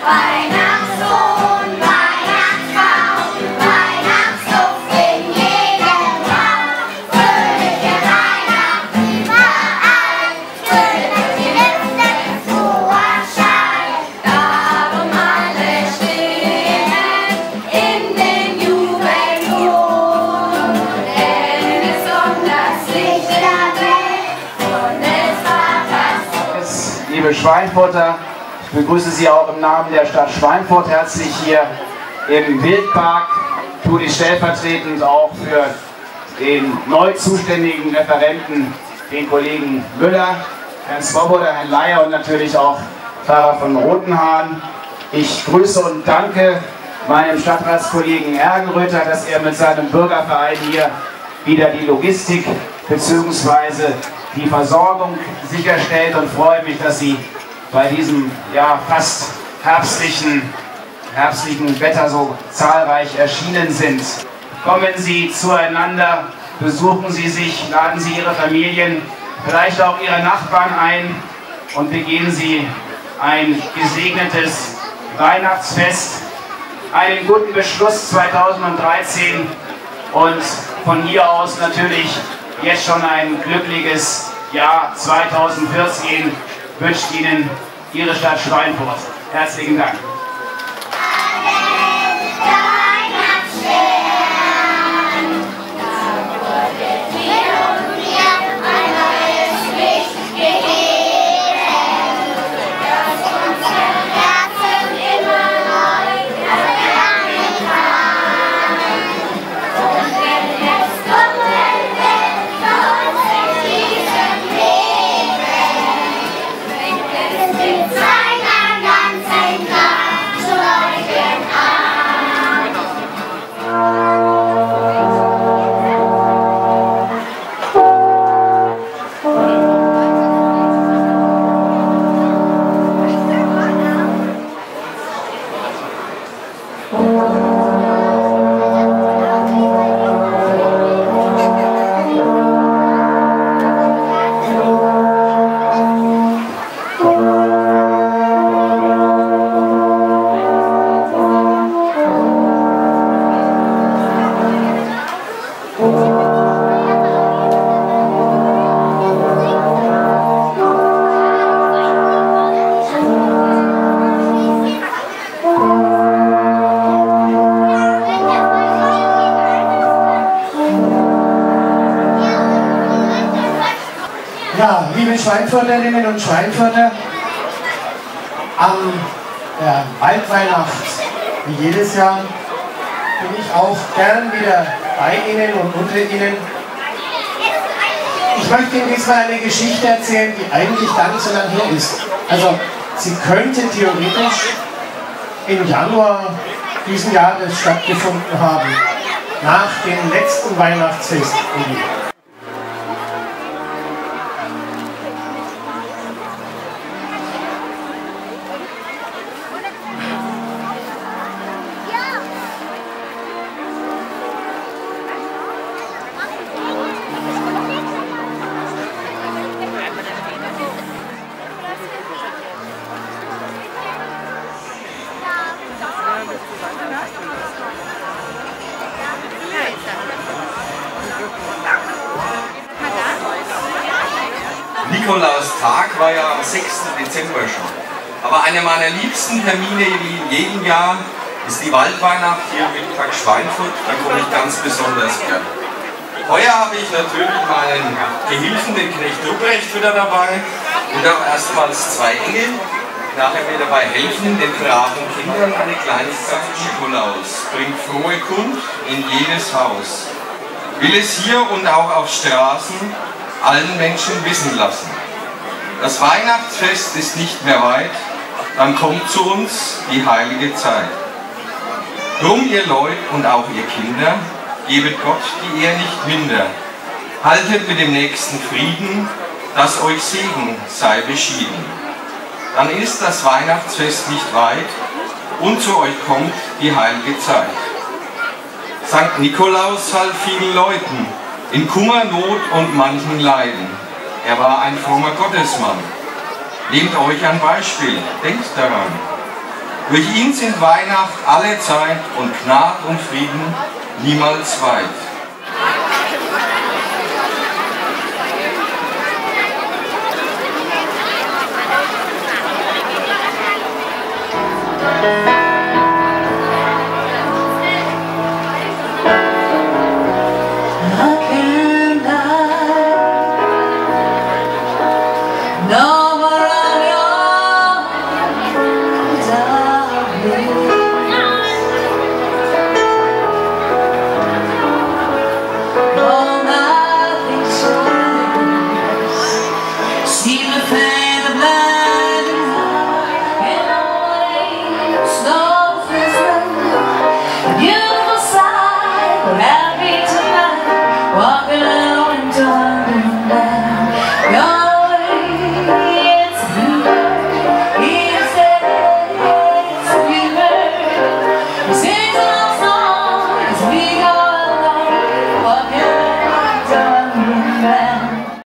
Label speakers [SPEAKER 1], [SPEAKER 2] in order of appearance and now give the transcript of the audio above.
[SPEAKER 1] Weihnachtssohn, Weihnachtsbaum, Weihnachtsduft in jedem Raum. Fröhliche Weihnachten überall, fröhlich die Lüfte, froher Schein. Darum alle stehen in den Jubelton, denn es kommt das Licht der Welt und des Vaters.
[SPEAKER 2] Liebe Schweinfurter, ich begrüße Sie auch im Namen der Stadt Schweinfurt herzlich hier im Wildpark. Tue dies stellvertretend auch für den neu zuständigen Referenten, den Kollegen Müller, Herrn Swoboda, Herrn Leier und natürlich auch Pfarrer von Rotenhahn. Ich grüße und danke meinem Stadtratskollegen Ergenröther, dass er mit seinem Bürgerverein hier wieder die Logistik bzw. die Versorgung sicherstellt und freue mich, dass Sie bei diesem ja, fast herbstlichen Wetter so zahlreich erschienen sind. Kommen Sie zueinander, besuchen Sie sich, laden Sie Ihre Familien, vielleicht auch Ihre Nachbarn ein und begehen Sie ein gesegnetes Weihnachtsfest, einen guten Beschluss 2013 und von hier aus natürlich jetzt schon ein glückliches Jahr 2014 wünscht Ihnen Ihre Stadt Schweinfurt. Herzlichen Dank.
[SPEAKER 3] Ja, liebe Schweinfurterinnen und Schweinfurter, am Waldweihnacht, wie jedes Jahr, bin ich auch gern wieder bei Ihnen und unter Ihnen. Ich möchte Ihnen diesmal eine Geschichte erzählen, die eigentlich gar nicht so lange her ist. Also, sie könnte theoretisch im Januar diesen Jahres stattgefunden haben, nach dem letzten Weihnachtsfest.
[SPEAKER 4] Nikolaustag war ja am 6. Dezember schon. Aber einer meiner liebsten Termine wie in jedem Jahr ist die Waldweihnacht hier im Wildpark Schweinfurt. Da komme ich ganz besonders gern. Heuer habe ich natürlich meinen Gehilfen, den Knecht Ruprecht, wieder dabei und auch erstmals zwei Engel. Nachher mir dabei helfen, den braven Kindern eine Kleinigkeit zu Nikolaus. Bringt frohe Kund in jedes Haus. Will es hier und auch auf Straßen allen Menschen wissen lassen. Das Weihnachtsfest ist nicht mehr weit, dann kommt zu uns die heilige Zeit. Drum ihr Leut und auch ihr Kinder, gebet Gott die Ehr nicht minder. Haltet mit dem Nächsten Frieden, dass euch Segen sei beschieden. Dann ist das Weihnachtsfest nicht weit und zu euch kommt die heilige Zeit. Sankt Nikolaus half vielen Leuten in Kummer, Not und manchen Leiden. Er war ein frommer Gottesmann. Nehmt euch ein Beispiel, denkt daran. Durch ihn sind Weihnacht alle Zeit und Gnade und Frieden niemals weit.
[SPEAKER 1] Sing